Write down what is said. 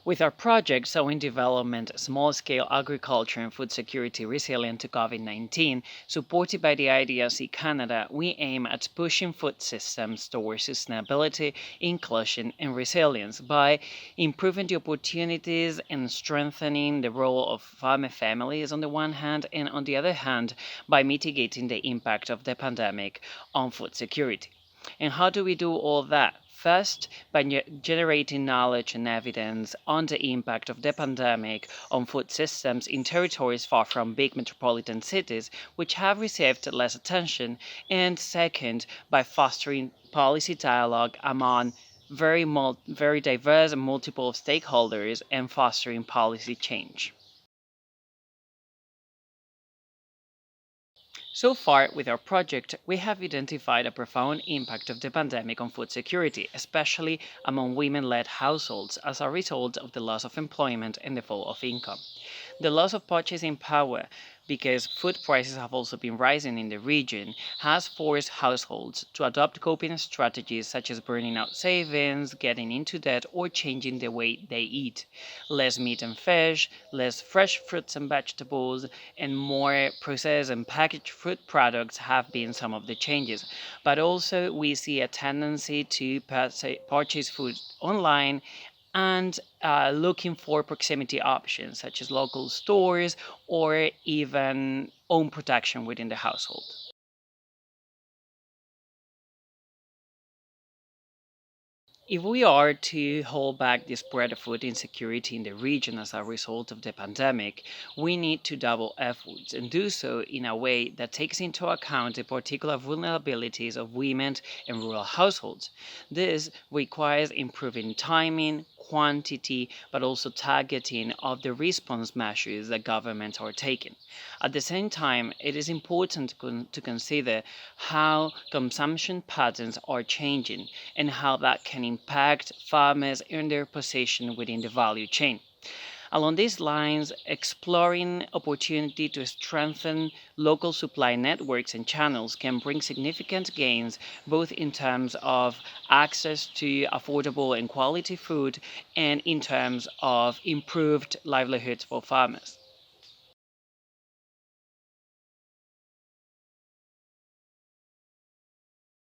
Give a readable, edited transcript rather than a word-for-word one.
With our project, Sowing Development, Small-Scale Agriculture and Food Security Resilient to COVID-19, supported by the IDRC Canada, we aim at pushing food systems towards sustainability, inclusion, and resilience by improving the opportunities and strengthening the role of farmer families on the one hand, and on the other hand, by mitigating the impact of the pandemic on food security. And how do we do all that? First, by generating knowledge and evidence on the impact of the pandemic on food systems in territories far from big metropolitan cities, which have received less attention. And second, by fostering policy dialogue among very diverse and multiple stakeholders and fostering policy change. So far, with our project, we have identified a profound impact of the pandemic on food security, especially among women-led households as a result of the loss of employment and the fall of income. The loss of purchasing power, because food prices have also been rising in the region, has forced households to adopt coping strategies such as burning out savings, getting into debt, or changing the way they eat. Less meat and fish, less fresh fruits and vegetables, and more processed and packaged food products have been some of the changes. But also, we see a tendency to purchase food online and looking for proximity options such as local stores or even own production within the household. If we are to hold back the spread of food insecurity in the region as a result of the pandemic, we need to double efforts and do so in a way that takes into account the particular vulnerabilities of women and rural households. This requires improving timing, quantity, but also targeting of the response measures that governments are taking. At the same time, it is important to consider how consumption patterns are changing and how that can impact farmers and their position within the value chain. Along these lines, exploring opportunity to strengthen local supply networks and channels can bring significant gains both in terms of access to affordable and quality food and in terms of improved livelihoods for farmers.